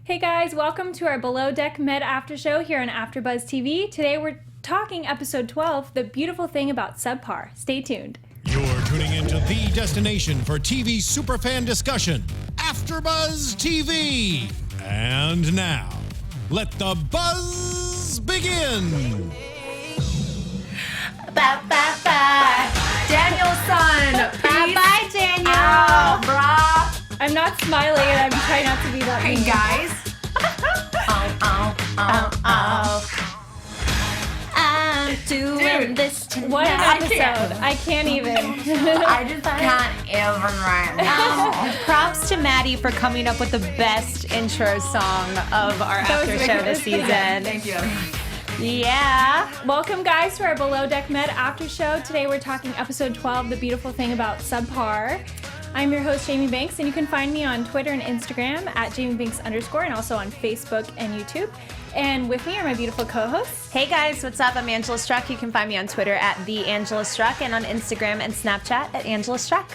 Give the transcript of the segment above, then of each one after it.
Hey guys, welcome to our Below Deck Med After Show here on AFTERBUZZ TV. Today we're talking episode 12, The Beautiful Thing About Subpar. Stay tuned. You're tuning into the destination for TV superfan discussion, AFTERBUZZ TV. And now, let the buzz begin. Bye. Daniel's son. Bye, Daniel. Ow, brah. I'm not smiling and I'm trying not to be that Hey, mean. guys. I'm doing Dude, this tonight. What an I episode. can't. I can't even. I just can't even right now. Props to Maddie for coming up with the best intro song of our That was after show this ridiculous. season. Thank you. Yeah. Welcome guys to our Below Deck Med After Show. Today we're talking episode 12, The Beautiful Thing About Subpar. I'm your host, Jamie Banks, and you can find me on Twitter and Instagram at JamieBanks_, and also on Facebook and YouTube. And with me are my beautiful co-hosts. Hey guys, what's up? I'm Angela Struck. You can find me on Twitter at @TheAngelaStruck and on Instagram and Snapchat @AngelaStruck.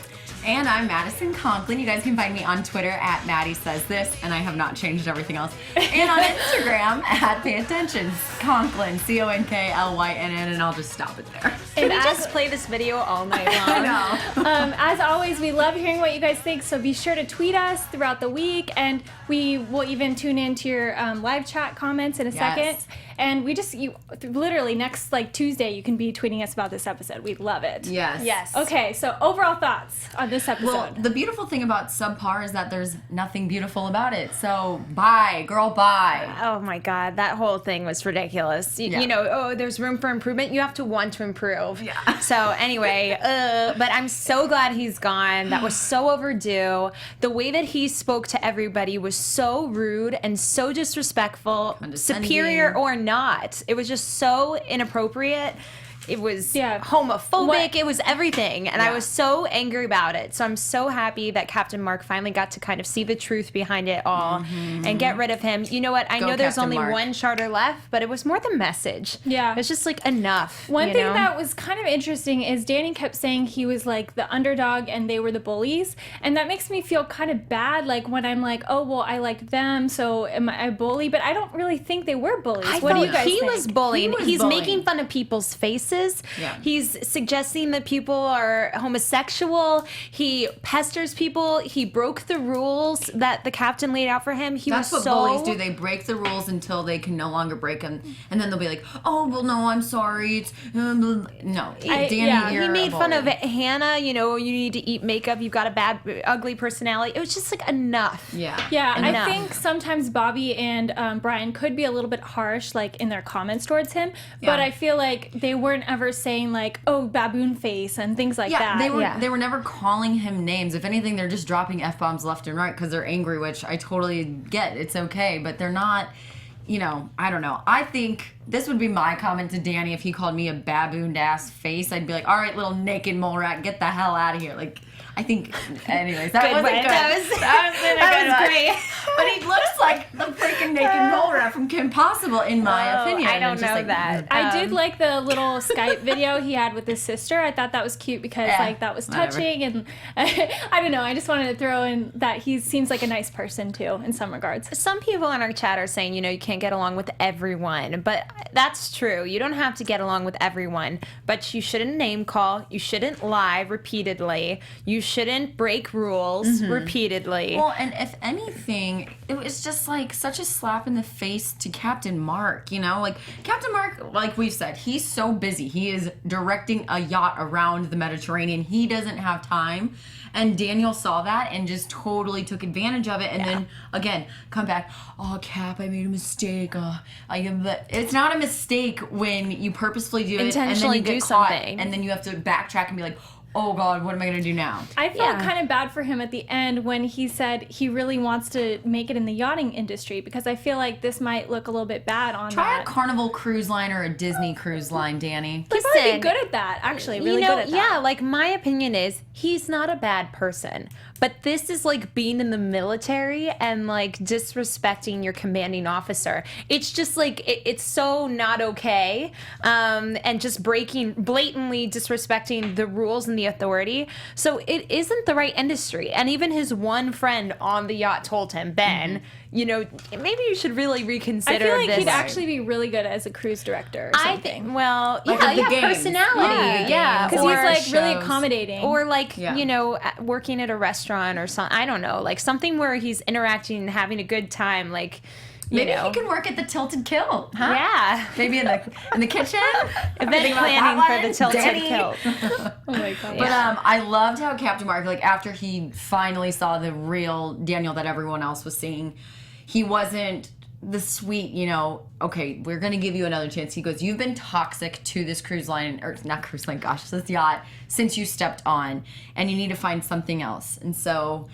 And I'm Madison Conklin. You guys can find me on Twitter at Maddie Says This, and I have not changed everything else. And on Instagram at Pay Attention Conklin, CONKLYNN, and I'll just stop it there. Can we as- just play this video all night long? I know. As always, we love hearing what you guys think, so be sure to tweet us throughout the week, and we will even tune into your live chat comments in a second. And we just, literally next Tuesday, you can be tweeting us about this episode. We love it. Yes. Yes. Okay, so overall thoughts on this episode. Well, the beautiful thing about Subpar is that there's nothing beautiful about it. So, bye, girl, bye. Oh my God, that whole thing was ridiculous. Yeah. You know, there's room for improvement. You have to want to improve. Yeah. So anyway, but I'm so glad he's gone. That was so overdue. The way that he spoke to everybody was so rude and so disrespectful, Condescending. superior or not. It was just so inappropriate. It was Yeah. homophobic. What- It was everything. And I Yeah. was so angry about it. So I'm so happy that Captain Mark finally got to kind of see the truth behind it all and get rid of him. You know what? I Go know there's Captain only Mark. one charter left, but it was more the message. Yeah. It's just enough. One you thing know? that was kind of interesting is Danny kept saying he was the underdog and they were the bullies. And that makes me feel kind of bad, when I'm oh, well, I liked them, so am I a bully? But I don't really think they were bullies. I What do you felt guys he think? was bullying. He was He's bullying. making fun of people's faces. Yeah. He's suggesting that people are homosexual. He pesters people. He broke the rules that the captain laid out for him. He That's was what bullies so do. They break the rules until they can no longer break them, and then they'll be like, "Oh, well, no, I'm sorry." It's no, Danny, yeah, you're he made a fun of bully. Hannah. You know, you need to eat makeup. You've got a bad, ugly personality. It was just enough. Yeah. Yeah, Enough. I think sometimes Bobby and Brian could be a little bit harsh, in their comments towards him. But Yeah. I feel like they weren't ever saying "oh, baboon face" and things like Yeah, that. they were never calling him names. If anything, they're just dropping F-bombs left and right because they're angry, which I totally get. It's okay, but they're not, I don't know. I think this would be my comment to Danny if he called me a babooned ass face. I'd be like, all right, little naked mole rat, get the hell out of here. I think, anyways, that Good wasn't one. good. That was great. But he looks like the freaking naked mole rat from Kim Possible, in my opinion. I don't It's just know that. I did like the little Skype video he had with his sister. I thought that was cute because Yeah, that was whatever. touching, and I don't know. I just wanted to throw in that he seems like a nice person too in some regards. Some people in our chat are saying, you can't get along with everyone, but that's true. You don't have to get along with everyone, but you shouldn't name call. You shouldn't lie repeatedly. You shouldn't break rules repeatedly. Well, and if anything, it was just such a slap in the face to Captain Mark, Captain Mark, like we've said, he's so busy. He is directing a yacht around the Mediterranean. He doesn't have time. And Daniel saw that and just totally took advantage of it. And then, again, come back, oh, Cap, I made a mistake. It's not a mistake when you purposefully do it Intentionally and then you do get caught, something. and then you have to backtrack and be like, oh, God, what am I going to do now? I felt Yeah. kind of bad for him at the end when he said he really wants to make it in the yachting industry because I feel like this might look a little bit bad on Try that. a Carnival cruise line or a Disney cruise line, Danny. He'd probably be Listen, good at that, actually, really good at that. Yeah, my opinion is he's not a bad person, but this is being in the military and disrespecting your commanding officer. It's just it's so not okay, and just blatantly disrespecting the rules and the authority. So it isn't the right industry. And even his one friend on the yacht told him, Ben, maybe you should really reconsider I feel like this. he'd actually be really good as a cruise director or I something. think, well, Like at the games. personality, Because or he's like really shows. accommodating. or like working at a restaurant or something. I don't know, like something where he's interacting and having a good time, like. Maybe he can work at the Tilted Kilt, huh? Yeah. Maybe in the kitchen. Event planning for the Tilted Danny. Kilt. Oh my god. But I loved how Captain Mark, like after he finally saw the real Daniel that everyone else was seeing, he wasn't the sweet, okay, we're gonna give you another chance. He goes, you've been toxic to this cruise line, or not cruise line, gosh, this yacht since you stepped on, and you need to find something else. And so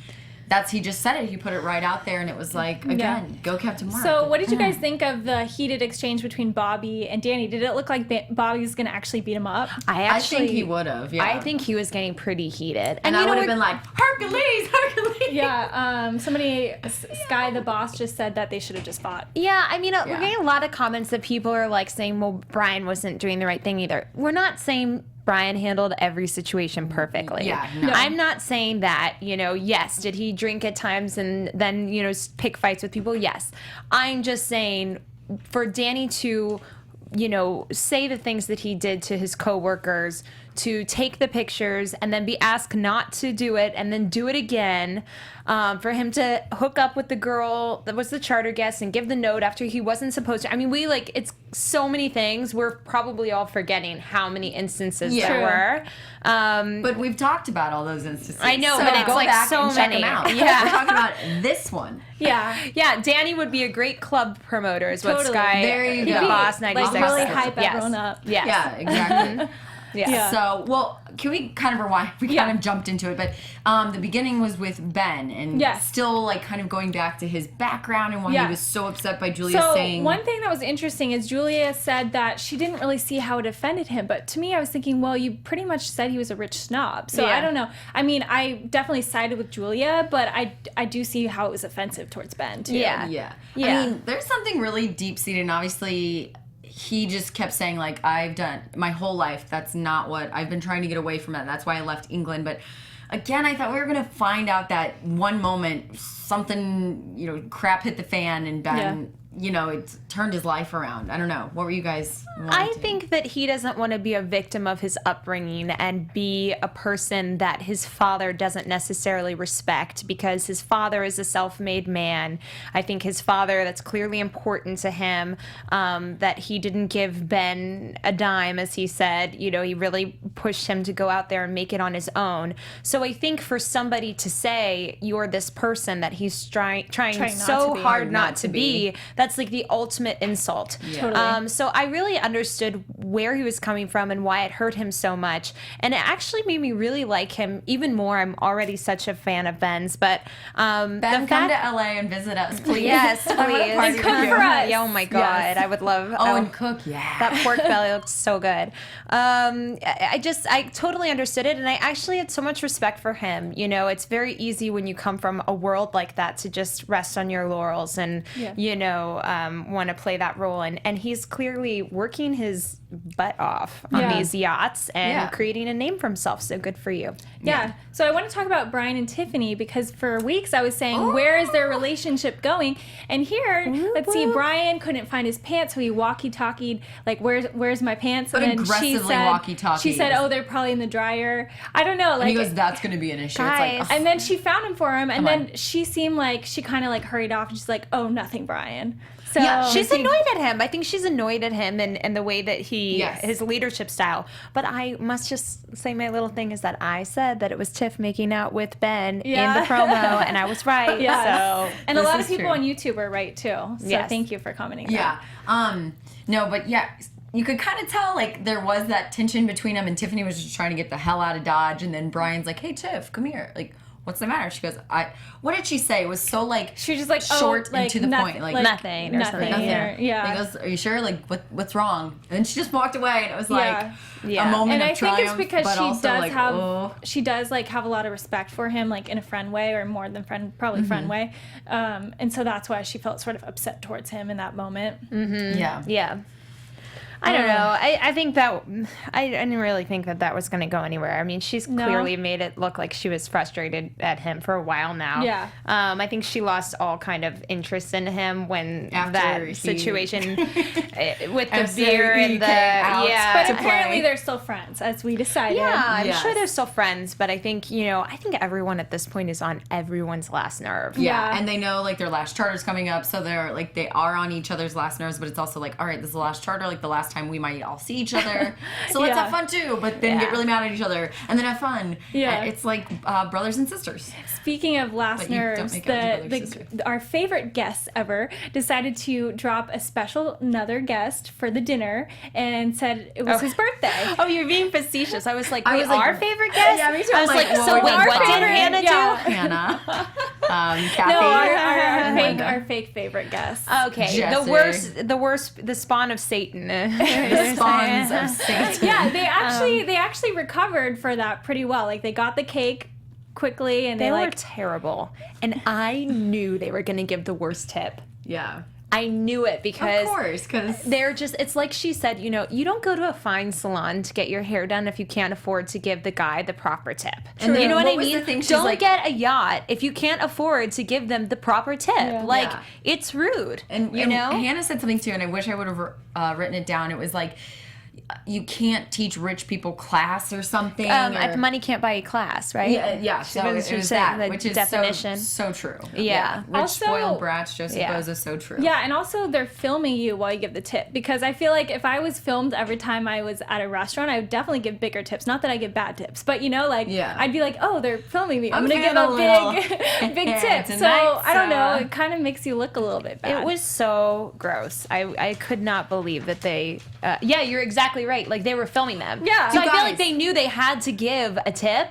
he just said it. He put it right out there, and it was like, again, go Captain Mark. So what did you guys think of the heated exchange between Bobby and Danny? Did it look like Bobby's going to actually beat him up? I think he would have, yeah. I think he was getting pretty heated. And I would have been like, Hercules! Yeah, somebody, Sky the boss, just said that they should have just fought. Yeah, I mean, we're getting a lot of comments that people are like saying, well, Brian wasn't doing the right thing either. We're not saying Brian handled every situation perfectly. Yeah, no. I'm not saying that, yes, did he drink at times and then, pick fights with people? Yes. I'm just saying for Danny to, say the things that he did to his coworkers, to take the pictures and then be asked not to do it and then do it again, for him to hook up with the girl that was the charter guest and give the note after he wasn't supposed to. I mean, it's so many things. We're probably all forgetting how many instances there were. But we've talked about all those instances. I know, so but it's go like back so and check many. them out. Yeah. We're talking about this one. Yeah. Yeah, Danny would be a great club promoter is what Totally. Sky, There you the go. boss 96 Like really says. hype Yes. everyone up. Yes. Yeah, exactly. Yeah. Yeah. So, well, can we kind of rewind? We kind of jumped into it, but the beginning was with Ben, and still like kind of going back to his background and why he was so upset by Julia saying. One thing that was interesting is Julia said that she didn't really see how it offended him, but to me, I was thinking, well, you pretty much said he was a rich snob, so I don't know. I mean, I definitely sided with Julia, but I do see how it was offensive towards Ben too. Yeah. Yeah. Yeah. I mean, there's something really deep-seated, and obviously he just kept saying, like, I've done my whole life, that's not what, I've been trying to get away from that, that's why I left England. But again, I thought we were going to find out that one moment, something, crap hit the fan, and Ben, it turned his life around. I don't know. What were you guys I think that he doesn't want to be a victim of his upbringing and be a person that his father doesn't necessarily respect, because his father is a self-made man. I think his father, that's clearly important to him, that he didn't give Ben a dime, as he said. He really pushed him to go out there and make it on his own. So I think for somebody to say you're this person that he's trying so hard not to be, that's like the ultimate insult. Yeah. Totally. So I really understood where he was coming from and why it hurt him so much. And it actually made me really like him even more. I'm already such a fan of Ben's, but Ben, come to LA and visit us, please. Yes, please. And cook for us. Yeah, oh my God, Yes. I would love. And cook, That pork belly looks so good. I totally understood it, and I actually had so much respect for him. It's very easy when you come from a world like that to just rest on your laurels and want to play that role. And he's clearly working his butt off on these yachts and creating a name for himself. So good for you. Yeah. So I want to talk about Brian and Tiffany, because for weeks I was saying, where is their relationship going? And here, let's see, Brian couldn't find his pants, so he walkie-talkied, like, where's my pants? But and then aggressively walkie-talkied. She said, oh, they're probably in the dryer. I don't know. Like, And he goes, that's going to be an issue. Guys. It's like, and then she found him for him, and Come then on. she seemed like she kind of like hurried off, and she's like, oh, nothing, Brian. So Yeah, She's annoyed at him. I think she's annoyed at him and the way that his leadership style. But I must just say my little thing is that I said that it was Tiff making out with Ben in the promo, and I was right. Yeah. So And a This lot is of people true. on YouTube are right too. So Yes. thank you for commenting. yeah. No, but yeah, you could kind of tell, like, there was that tension between them, and Tiffany was just trying to get the hell out of Dodge, and then Brian's like, hey, Tiff, come here. Like, what's the matter? She goes, what did she say? It was so, like, She was just like, short oh, like, and to the nothing, point. Like, nothing or something. Nothing. nothing. Yeah. He goes, are you sure? Like, what's wrong? And then she just walked away, and it was like Yeah. a moment And of I think triumph, it's because but she also, does like, have oh. she does like have a lot of respect for him, like in a friend way, or more than friend, probably friend way, and so that's why she felt sort of upset towards him in that moment. Yeah. yeah. I don't know. I think that I didn't really think that was going to go anywhere. I mean, she's clearly made it look like she was frustrated at him for a while now. Yeah. I think she lost all kind of interest in him when that situation with the beer and the But apparently they're still friends, as we decided. Yeah, I'm sure they're still friends, but I think everyone at this point is on everyone's last nerve. Yeah, and they know like their last charter's coming up, so they are on each other's last nerves. But it's also like, all right, this is the last charter, like the last time we might all see each other, so let's have fun too. But then get really mad at each other, and then have fun. Yeah, it's like brothers and sisters. Speaking of last nerves, our favorite guests ever decided to drop another guest for the dinner and said it was his birthday. Oh, you're being facetious. I was like, our favorite guest? Yeah, me too. I was like, so wait, what did Hannah do? Hannah. Kathy. No, our fake favorite guest. Okay, Jesse. the spawn of Satan. The spawns of Satan. Yeah, they actually recovered for that pretty well. Like they got the cake quickly, and they were terrible. And I knew they were going to give the worst tip. Yeah. I knew it because of course, because they're just, it's like she said, you don't go to a fine salon to get your hair done if you can't afford to give the guy the proper tip. True. And you know what I was mean? the thing? She's Don't like, get a yacht if you can't afford to give them the proper tip. It's rude. And Hannah said something too, and I wish I would have written it down. It was like, you can't teach rich people class or something. Money can't buy you class, right? Yeah. So it was that, which is definition. So true. Yeah. Rich, also, spoiled brats, Joseph Boza, so true. Yeah, and also they're filming you while you give the tip, because I feel like if I was filmed every time I was at a restaurant, I would definitely give bigger tips. Not that I give bad tips, but I'd be like, oh, they're filming me. I'm going to give a big tip. So I don't know. It kind of makes you look a little bit bad. It was so gross. I could not believe that they. You're exactly right. Like, they were filming them. Yeah. So I feel like they knew they had to give a tip,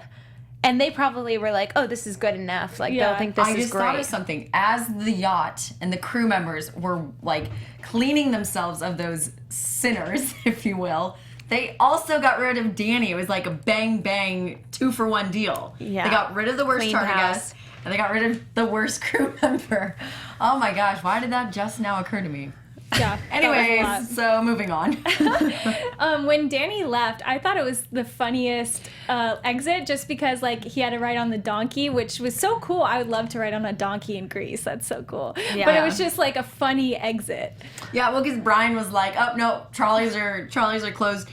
and they probably were like, oh, this is good enough. Like, they'll think this is great. I just thought of something. As the yacht and the crew members were, like, cleaning themselves of those sinners, if you will, they also got rid of Danny. It was like a bang-bang 2-for-1 deal. Yeah. They got rid of the worst charter guest, and they got rid of the worst crew member. Oh, my gosh. Why did that just now occur to me? Yeah. Anyways, so moving on. When Danny left, I thought it was the funniest exit, just because he had to ride on the donkey, which was so cool. I would love to ride on a donkey in Greece. That's so cool. Yeah. But it was just a funny exit. Yeah, well, because Brian was like, "Oh no, trolleys are closed."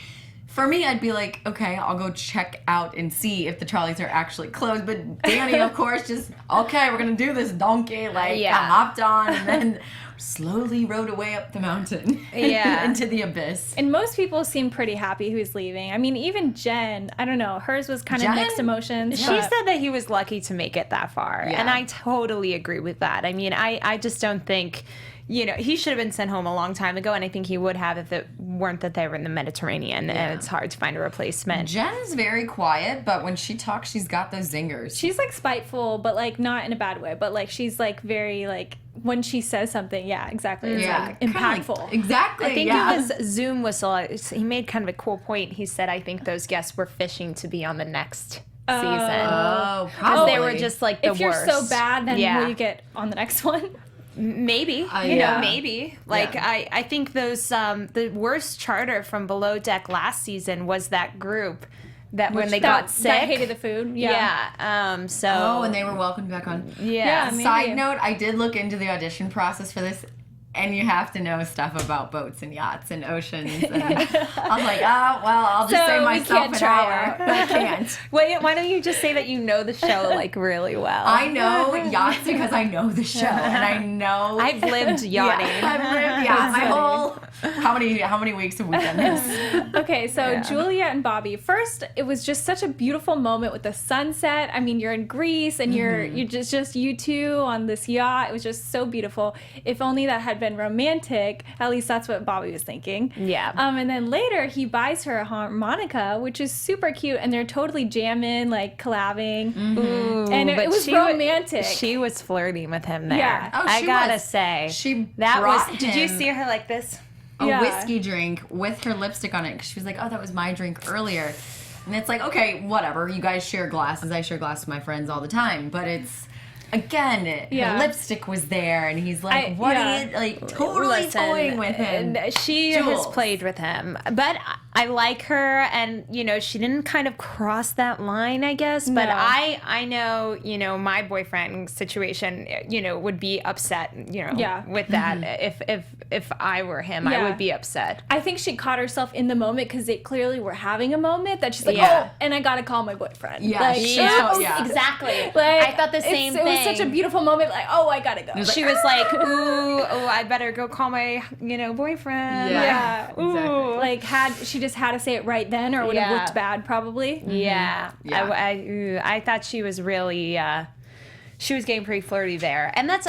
For me, I'd be like, okay, I'll go check out and see if the trolleys are actually closed. But Danny, of course, just, okay, we're going to do this donkey. I hopped on and then slowly rode away up the mountain into the abyss. And most people seem pretty happy he was leaving. I mean, even Jen, I don't know, hers was kind of mixed emotions. She said that he was lucky to make it that far. Yeah. And I totally agree with that. I mean, I just don't think... he should have been sent home a long time ago, and I think he would have if it weren't that they were in the Mediterranean, and it's hard to find a replacement. Jen's very quiet, but when she talks, she's got those zingers. She's, spiteful, but, not in a bad way. But, she's, very, when she says something, exactly. It's, impactful. Exactly, I think it was Zoom Whistle. He made kind of a cool point. He said, I think those guests were fishing to be on the next season. Oh, probably. Because they were just, the worst. If you're so bad, then will you get on the next one? Maybe, maybe. I think those the worst charter from Below Deck last season was that group that when they got sick, that hated the food. And they were welcomed back on. Side note: I did look into the audition process for this. And you have to know stuff about boats and yachts and oceans. And I was like, I'll just save myself an hour. But I can't. Wait, why don't you just say that you know the show really well? I know yachts because I know the show. And I know... I've lived yachting. My whole... How many weeks have we done this? Okay, so Julia and Bobby. First, it was just such a beautiful moment with the sunset. I mean, you're in Greece and you're just you two on this yacht. It was just so beautiful. If only that had been romantic. At least that's what Bobby was thinking. Yeah. And then later he buys her a harmonica, which is super cute, and they're totally jamming, collabing. Ooh, and it was romantic. She was flirting with him there. Yeah. Oh, I gotta say. Did you see her like this? A whiskey drink with her lipstick on it, because she was like, oh, that was my drink earlier. And it's like, okay, whatever. You guys share glasses. I share glasses with my friends all the time. But it's again, Yeah. the lipstick was there, and he's like, "What are you like?" Totally Listen, toying with him. She Jules. has played with him, but I like her, and she didn't kind of cross that line, I guess. But No. I know, my boyfriend situation, would be upset, Yeah. with that. If I were him, I Yeah. would be upset. I think she caught herself in the moment because they clearly were having a moment that she's like, Yeah. oh, and I gotta call my boyfriend. Yeah, Like, she- oops. yeah. Exactly. Like, I thought the same It thing. was such a beautiful moment. Like, oh, I gotta go. She was like, ooh, I better go call my, boyfriend. Yeah. Exactly. Like, she just had to say it right then, or it would have Yeah. looked bad, probably. Yeah. Yeah. I thought she was really, she was getting pretty flirty there. And that's,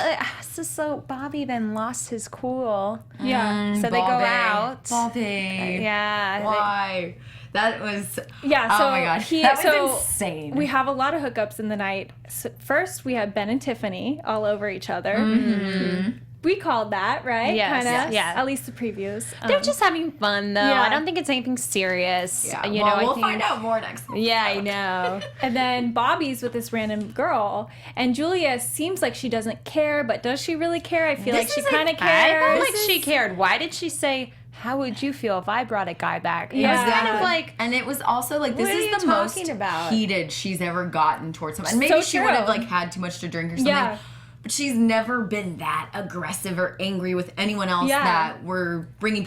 so Bobby then lost his cool. Yeah. So they go Bobby. out. Bobby. Yeah. Why? That was. Yeah, so oh my gosh. he- That was so insane. We have a lot of hookups in the night. So first, we had Ben and Tiffany all over each other. We called that, right? Yes, Kinda. yes. At least the previews. They're just having fun, though. Yeah. I don't think it's anything serious. yeah. I We'll think, find out more next. Yeah, I know. And then Bobby's with this random girl, and Julia seems like she doesn't care, but does she really care? I feel This like she is like- kind of I cares. felt like she cared. Why did she say, how would you feel if I brought a guy back? It Yeah. was kind of like, And it was also like, this What are is you the most talking about? heated she's ever gotten towards someone. And maybe So she would have true. like had too much to drink or something. Yeah. But she's never been that aggressive or angry with anyone else Yeah. that were bringing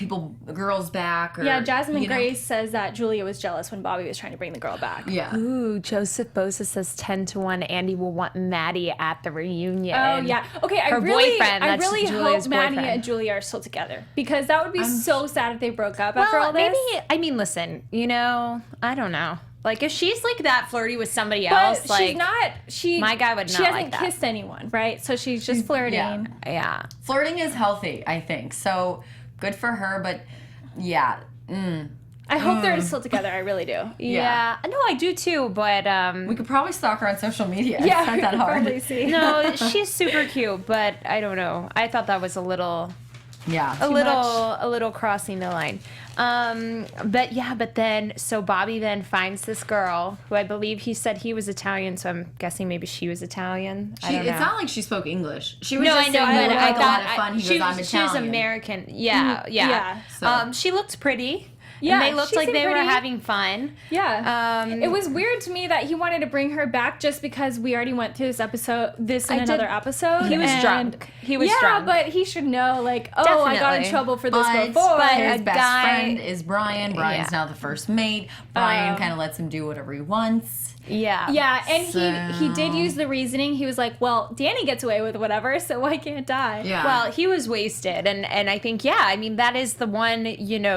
girls back. Or, Yeah, Jasmine you know. Grace says that Julia was jealous when Bobby was trying to bring the girl back. Yeah. ooh, Joseph Bosa says 10-1, Andy will want Maddie at the reunion. Oh yeah. Okay, Her I really boyfriend, hope that's Maddie Julia's and boyfriend. Julia are still together because that would be so sad if they broke up after all Well, this. maybe, I mean, listen, I don't know. Like, if she's like that flirty with somebody But else, like, she's not. my guy would She not hasn't like that. kissed anyone, right? So she's just flirting. Yeah. yeah. Flirting is healthy, I think. So good for her, but yeah. I hope they're still together. I really do. Yeah. No, I do too, but, We could probably stalk her on social media. Yeah, It's not we that could hard. probably see. no, she's super cute, but I don't know. I thought that was a little Yeah. a little crossing the line. But then so Bobby then finds this girl who I believe he said he was Italian, so I'm guessing maybe she was Italian. I don't know. It's not like she spoke English. She was No, just I know, saying, but "Oh, I like, a thought lot of fun." He she goes, "I'm was Italian." American. Yeah, yeah. yeah. So- She looked pretty. Yeah, and they looked she like seemed they were pretty. having fun. Yeah. Um, It was weird to me that he wanted to bring her back just because we already went through this in I did- another episode. He was and- drunk. He was yeah, drunk. but he should know, like, oh, I got in Definitely. trouble for this But before. his a best guy- friend is Brian. Brian's Yeah. now the first mate. Brian kind of lets him do whatever he wants. Yeah. Yeah, and he did So- use the reasoning. He was like, well, Danny gets away with whatever, so why can't I? Yeah. Well, he was wasted, and I think I mean that is the one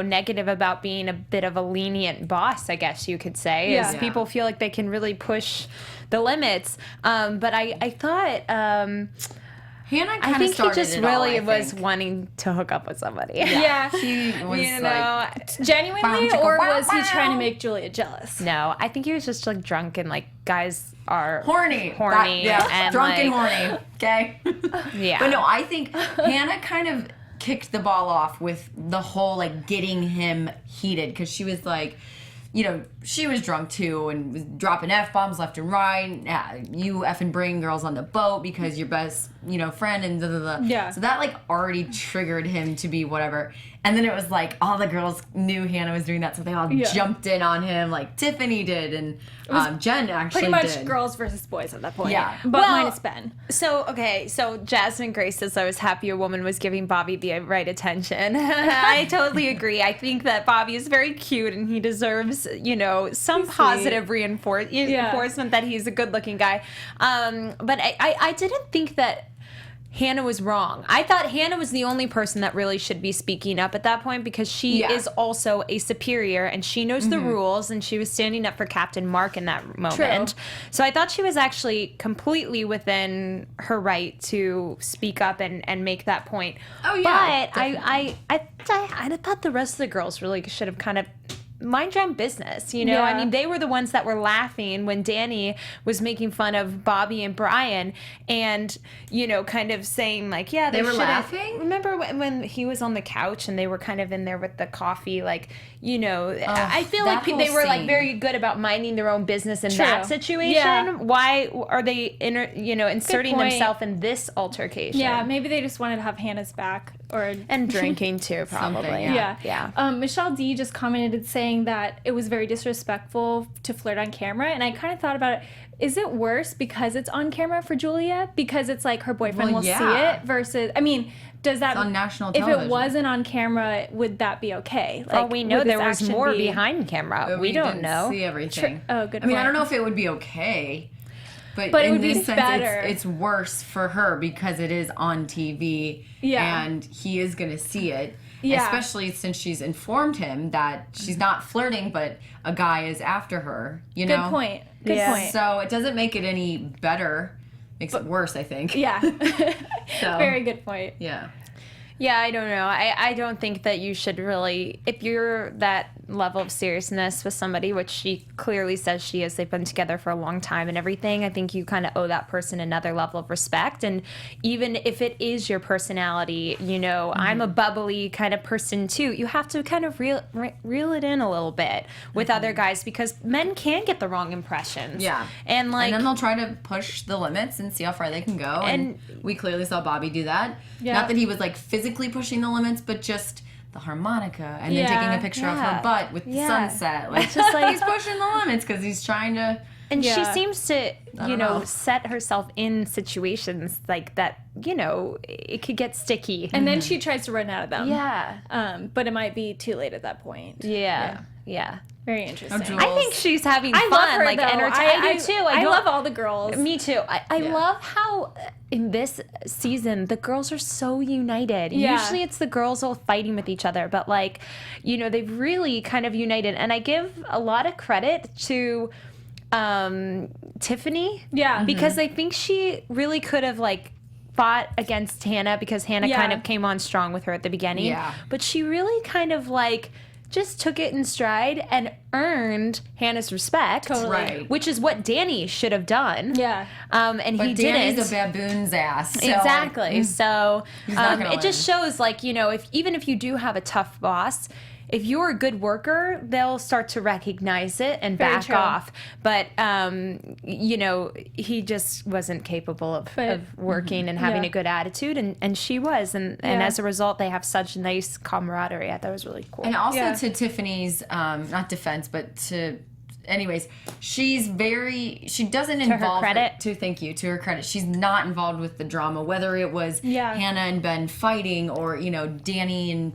negative about being a bit of a lenient boss, I guess you could say, is Yeah. people feel like they can really push the limits. But I thought Hannah I kind of think he started just it all, really I was think. wanting to hook up with somebody. Yeah. He was You know, like, Genuinely, Bow, chicka, or wow, was he wow. trying to make Julia jealous? no, I think he was just like drunk and like guys are horny. Horny and, drunk and like- horny. Okay. Yeah. But no, I think Hannah kind of kicked the ball off with the whole like getting him heated because she was like, she was drunk too and was dropping F-bombs left and right. You effing bring girls on the boat because your best, friend and da da da. Yeah. So that like already triggered him to be whatever. And then it was like all the girls knew Hannah was doing that, so they all jumped in on him like Tiffany did and Jen actually Pretty much did. girls versus boys at that point. Yeah. But Well, minus Ben. So Jasmine Grace says I was happy a woman was giving Bobby the right attention. I totally agree. I think that Bobby is very cute and he deserves, some positive reinforcement that he's a good-looking guy. But I didn't think that Hannah was wrong. I thought Hannah was the only person that really should be speaking up at that point because she Yeah. is also a superior and she knows the rules and she was standing up for Captain Mark in that moment. True. So I thought she was actually completely within her right to speak up and make that point. Oh, yeah, But I thought the rest of the girls really should have kind of mind your own business, you know? Yeah. I mean, they were the ones that were laughing when Danny was making fun of Bobby and Brian and, you know, kind of saying like, yeah, They were should've- laughing? Remember when he was on the couch and they were kind of in there with the coffee, like, you know, I feel that like they whole were like scene. very good about minding their own business in True. that situation. Yeah. Why are they, inserting point. themselves in this altercation? Yeah, maybe they just wanted to have Hannah's back or And drinking too, probably. Something, yeah. Michelle D just commented saying that it was very disrespectful to flirt on camera, and I kind of thought about it. Is it worse because it's on camera for Julia? Because it's like her boyfriend Well, will yeah. see it versus, I mean, does that... It's on national If television. it wasn't on camera, would that be okay? Well, we know would this there was action more be- behind camera. But We don't didn't know. see everything. Oh, good I mean, I point. don't know if it would be okay, but But it in would be this sense, better. it's worse for her because it is on TV, Yeah. and he is going to see it. Yeah. Especially since she's informed him that she's not flirting, but a guy is after her. You Good know. point. Good Yeah. point. So it doesn't make it any better. Makes it worse, I think. Yeah. So, Very good point. Yeah. Yeah, I don't know. I don't think that you should really, if you're that level of seriousness with somebody, which she clearly says she is, they've been together for a long time and everything, I think you kind of owe that person another level of respect. And even if it is your personality, you know, I'm a bubbly kind of person too, you have to kind of reel it in a little bit with other guys because men can get the wrong impressions. Yeah. And like, And then they'll try to push the limits and see how far they can go. And we clearly saw Bobby do that. Yeah. Not that he was like physically pushing the limits, but just the harmonica and then Yeah. taking a picture of Yeah. her butt with the Yeah. sunset. Like, It's just like- he's pushing the limits because he's trying to. And she Yeah. seems to, don't know. set herself in situations like that, it could get sticky. And then she tries to run out of them. yeah. But it might be too late at that point. Yeah. Very interesting. Jules. I think she's having I fun, love her, like though. I do too. I don't- love all the girls. Me too. I Yeah. love how in this season the girls are so united. Yeah. Usually it's the girls all fighting with each other, but they've really kind of united. And I give a lot of credit to Tiffany. Yeah. Because I think she really could have fought against Hannah because Hannah Yeah. kind of came on strong with her at the beginning. Yeah. But she really kind of just took it in stride and earned Hannah's respect. Totally. Right. Which is what Danny should have done. Yeah. And But he Danny's didn't. a baboon's ass. So Exactly. So not gonna it just shows even if you do have a tough boss, if you're a good worker, they'll start to recognize it and Very back true. off. But he just wasn't capable of working and having Yeah. a good attitude, and she was, and Yeah. as a result, they have such nice camaraderie. I thought it was really cool. And also Yeah. to Tiffany's, not defense, but anyways, she doesn't her involve credit. thank you, to her credit. She's not involved with the drama, whether it was Yeah. Hannah and Ben fighting or, Danny and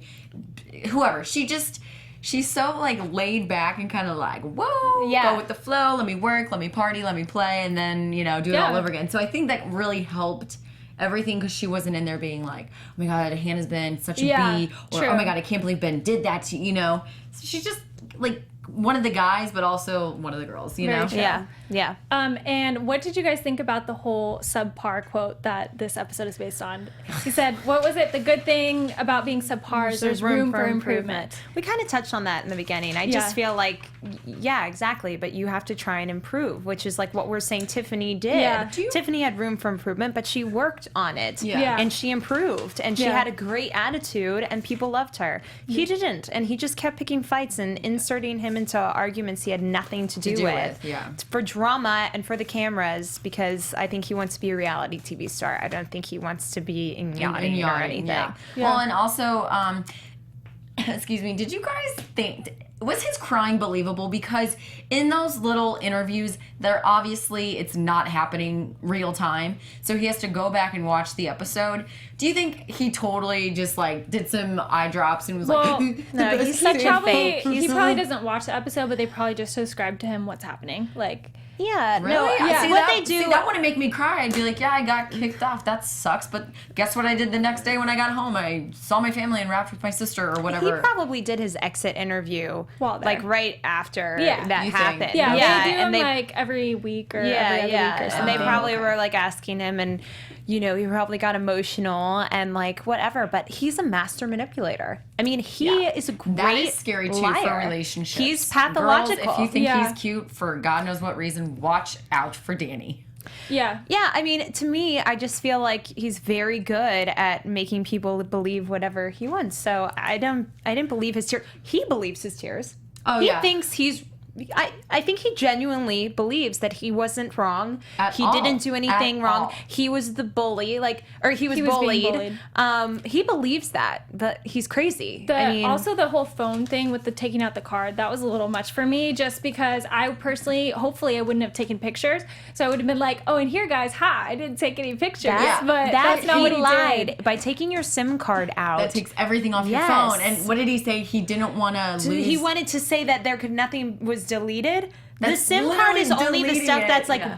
whoever. She's so laid back and kind of whoa, Yeah. go with the flow, let me work, let me party, let me play, and then, do it Yeah. all over again. So I think that really helped everything because she wasn't in there being like, oh my God, Hannah's been such a Yeah, bee, or true. oh my God, I can't believe Ben did that to you, So she's just one of the guys, but also one of the girls, Very know? true. yeah. And what did you guys think about the whole Subpar quote that this episode is based on? He said, what was it? The good thing about being subpar is there's room for improvement. We kind of touched on that in the beginning. I just feel yeah, exactly. But you have to try and improve, which is what we're saying Tiffany did. Yeah. Tiffany had room for improvement, but she worked on it. Yeah. And she improved. And she Yeah. had a great attitude, and people loved her. He didn't. And he just kept picking fights and inserting him into arguments he had nothing to do with. Yeah. For drama and for the cameras, because I think he wants to be a reality TV star. I don't think he wants to be in yachting or anything. Yeah. Yeah. Well, and also, excuse me, did you guys think, was his crying believable? Because in those little interviews, it's not happening real time. So he has to go back and watch the episode. Do you think he totally just did some eye drops and was Well, No, he's such He a probably, fake. he probably doesn't watch the episode, but they probably just described to him what's happening. Yeah, Really? no, Yeah. See, what they do. that wouldn't make me cry. I'd be like, yeah, I got kicked off. That sucks. But guess what I did the next day when I got home? I saw my family and rapped with my sister or He whatever. probably did his exit interview While there. right after Yeah. that You think? happened. Yeah, they do and them every week or yeah, every other yeah, week or and something. they probably Okay. were asking him, and you know, he probably got emotional and like whatever, but he's a master manipulator. I mean, he is a great That is scary too liar. for relationships. He's pathological. Girls, if you think Yeah. he's cute for God knows what reason, watch out for Danny. Yeah. Yeah, I mean, to me, I just feel like he's very good at making people believe whatever he wants. So I didn't believe his tears. He believes his tears. Oh, he yeah. thinks he's. I think he genuinely believes that he wasn't wrong. At He all. didn't do anything At wrong. all. He was the bully, or he was He was being bullied. bullied. He believes that, but he's crazy. Also the whole phone thing with the taking out the card, that was a little much for me, just because I personally, hopefully I wouldn't have taken pictures. So I would have been like, oh, and here guys, hi, I didn't take any pictures. But that's not he what he lied did. by taking your SIM card out. That takes everything off your Yes. phone. And what did he say? He didn't want to lose. He wanted to say that nothing was deleted. The That's SIM card is literally only the deleting stuff it, that's like yeah.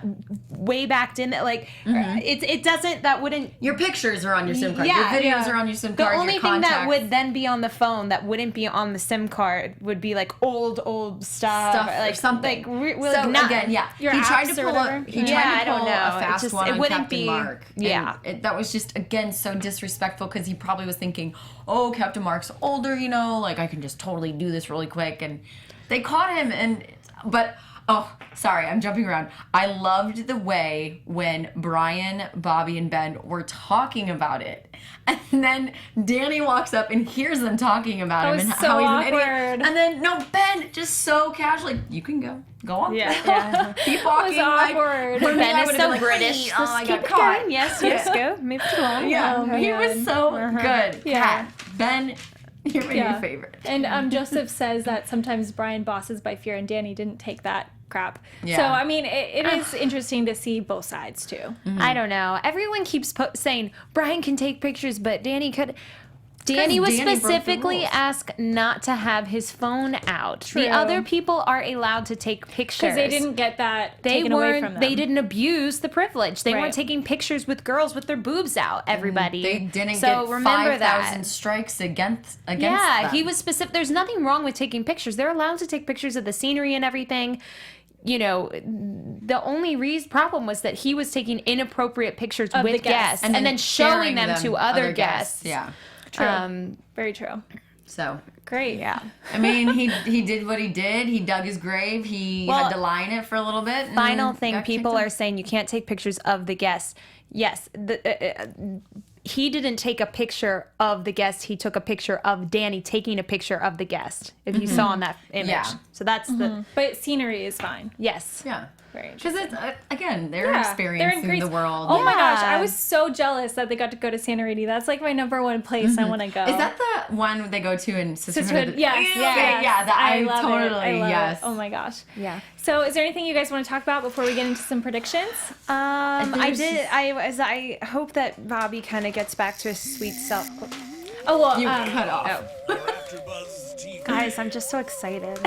way backed in. Like it doesn't. That wouldn't. Your pictures are on your SIM card. Yeah, Your videos yeah. are on your SIM The card. only your thing that contacts. would then be on the phone that wouldn't be on the SIM card would be like old stuff, Stuff like or something. Like, So not, again, yeah, Your he tried apps to or pull whatever? a, he Yeah, tried I to don't pull know. a It fast just- one it on wouldn't Captain be- Mark. yeah. And that was just again so disrespectful because he probably was thinking, oh, Captain Mark's older, you know, like I can just totally do this really quick, and they caught him, but. Oh, sorry, I'm jumping around. I loved the way when Brian, Bobby, and Ben were talking about it. And then Danny walks up and hears them talking about That him was and so how he's an awkward. idiot. And then, no, Ben, just so casually, you can go. Go on. Yeah. Keep walking. awkward. For me, Ben I is would've so been like, British. "Oh, I Just got keep it caught." going. Yes, go. Move it along. Yeah, Oh, he man. was so good. Yeah. Kat, Ben, you're my new favorite. And Joseph says that sometimes Brian bosses by fear, and Danny didn't take that crap. Yeah. So, I mean, it is interesting to see both sides, too. I don't know. Everyone keeps saying Brian can take pictures, but Danny could. Danny was Danny broke the specifically rules. asked not to have his phone out. True. The other people are allowed to take pictures. Because they didn't get that taken away from them. They didn't abuse the privilege. They Right. weren't taking pictures with girls with their boobs out. Everybody. They didn't so get remember 5,000 that. strikes against Yeah, them. he was specific. There's nothing wrong with taking pictures. They're allowed to take pictures of the scenery and everything. You know, the only problem was that he was taking inappropriate pictures Of the with guests. guests and then showing them to other guests. Yeah. True. Very true. So, Great. Yeah. I mean, he did what he did. He dug his grave. He Well, had to lie in it for a little bit. and Final thing, got people kicked are out. saying you can't take pictures of the guests. Yes, he didn't take a picture of the guest. He took a picture of Danny taking a picture of the guest. If you saw in that image, Yeah. so that's the But scenery is fine. yes. Yeah. Very Because it's, again, they're Yeah, they're in experiencing Greece. the world. Oh my gosh, Yeah. I was so jealous that they got to go to Santorini. That's like my number one place I want to go. Is that the one they go to in Sisterhood? Sisterhood? Yes. Yeah, that I love it. totally, I love yes. it. Oh my gosh. Yeah. So, is there anything you guys want to talk about before we get into some predictions? I hope that Bobby kind of gets back to his sweet self. Oh well, You cut off. AfterBuzz TV. Guys, I'm just so excited.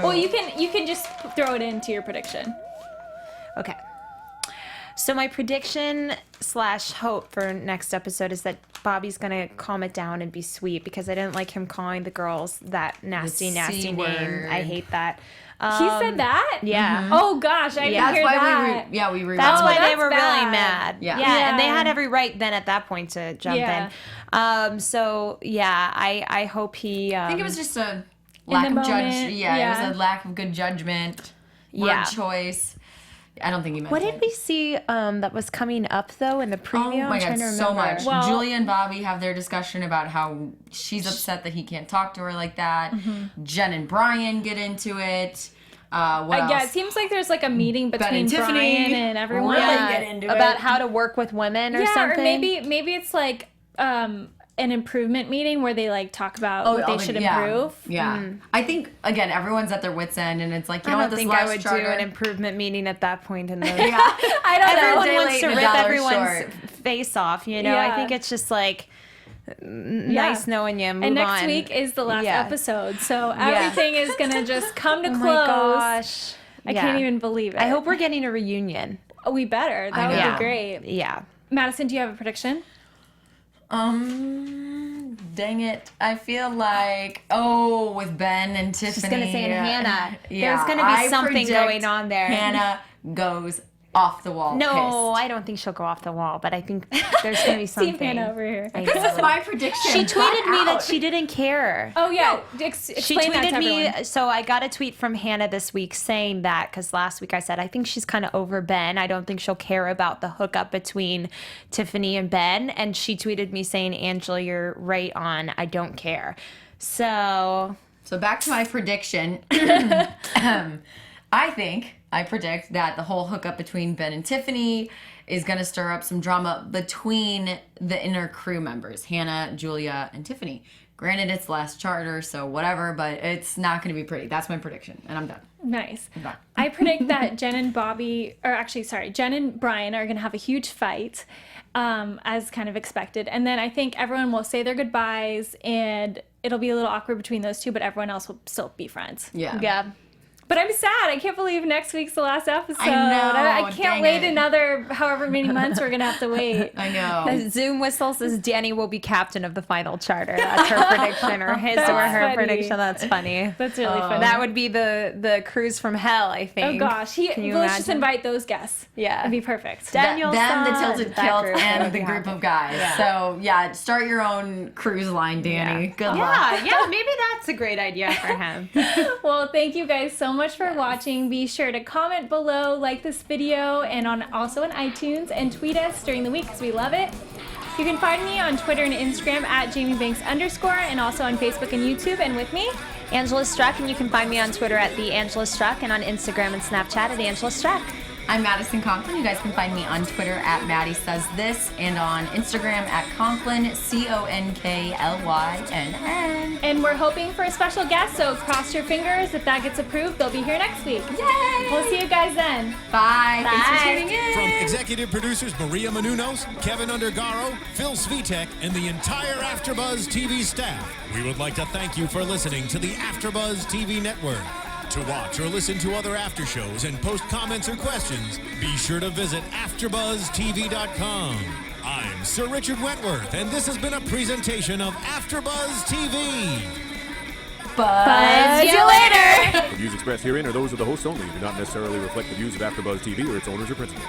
well, you can just throw it into your prediction. Okay. So my prediction / hope for next episode is that Bobby's gonna calm it down and be sweet, because I didn't like him calling the girls that nasty C name. word. I hate that. He said that? Yeah. Oh gosh, I didn't That's hear why that. we rewound That's why it. they that's were bad. really mad. Yeah. And they Yeah. had every right then at that point to jump Yeah. in. So yeah, I hope he. I think it was just a lack of moment, judgment. Yeah, yeah. it was a lack of good judgment. Word Yeah. choice. I don't think he meant What it. did we see that was coming up though in the preview? Oh my I'm trying god, to so remember. much. Well- Julia and Bobby have their discussion about how she's upset that he can't talk to her like that. Jen and Brian get into it. What else? Yeah, it seems like there's like a meeting between and Tiffany Brian and everyone. really Yeah, get into about it. how to work with women or Yeah, something. or maybe it's like an improvement meeting where they like talk about what all they the- should yeah, improve. Yeah. I think, again, everyone's at their wits' end, and it's like, you I know what, don't this think I last would charter... do an improvement meeting at that point in the. Yeah. I don't know. Everyone day wants late to and a rip dollar everyone's short. face off, you know. I Yeah. think it's just like nice knowing you. Move And next on. week is the last Yeah. episode, so everything is gonna just come to Oh close. my gosh. I can't even believe it. I hope we're getting a reunion. Oh, we better. That would know. be great. Yeah. Madison, do you have a prediction? Dang it. I feel like, with Ben and Tiffany. Just gonna say in Hannah. Yeah, There's gonna be I something predict going on there. Hannah goes off the wall. No, pissed. I don't think she'll go off the wall, but I think there's going to be something. Team Hannah over here. I This know. is my prediction. She tweeted Flat me that out. she didn't care. Oh yeah, She explain that to tweeted me, everyone. so I got a tweet from Hannah this week saying that, because last week I said, I think she's kind of over Ben. I don't think she'll care about the hookup between Tiffany and Ben. And she tweeted me saying, Angela, you're right on. I don't care. So back to my prediction. I predict that the whole hookup between Ben and Tiffany is going to stir up some drama between the inner crew members, Hannah, Julia, and Tiffany. Granted, it's last charter, so whatever, but it's not going to be pretty. That's my prediction, and I'm done. Nice. I'm done. I predict that Jen and Brian are going to have a huge fight, as kind of expected. And then I think everyone will say their goodbyes, and it'll be a little awkward between those two, but everyone else will still be friends. Yeah. But I'm sad. I can't believe next week's the last episode. I know, I can't dang wait it. another however many months we're going to have to wait. I know. the Zoom whistle says Danny will be captain of the final charter. That's her prediction, or his or That's her funny. prediction. That's funny. That's really funny. That would be the cruise from hell, I Oh think. gosh. Can you Let's just imagine? invite those guests. Yeah. It'd be perfect. Daniel Them, the San, tilted that kilt, group. and the group of guys. Yeah. So, yeah, start your own cruise line, Danny. Good luck. Yeah, maybe that's a great idea for him. Well, thank you guys so much for watching. Be sure to comment below, like this video, and also on iTunes, and tweet us during the week because we love it. You can find me on Twitter and Instagram at JamieBanks_, and also on Facebook and YouTube, and with me. Angela Struck, and you can find me on Twitter at the Angela Struck, and on Instagram and Snapchat at Angela Struck. I'm Madison Conklin. You guys can find me on Twitter at Maddie Says This, and on Instagram at Conklin, CONKLYNN. And we're hoping for a special guest, so cross your fingers. If that gets approved, they'll be here next week. Yay! We'll see you guys then. Bye. Thanks Bye. for tuning in. From executive producers Maria Menounos, Kevin Undergaro, Phil Svitek, and the entire AfterBuzz TV staff, we would like to thank you for listening to the AfterBuzz TV network. To watch or listen to other after shows and post comments or questions, be sure to visit AfterBuzzTV.com. I'm Sir Richard Wentworth, and this has been a presentation of AfterBuzz TV. Buzz you later. The views expressed herein are those of the hosts only and do not necessarily reflect the views of AfterBuzz TV or its owners or principals.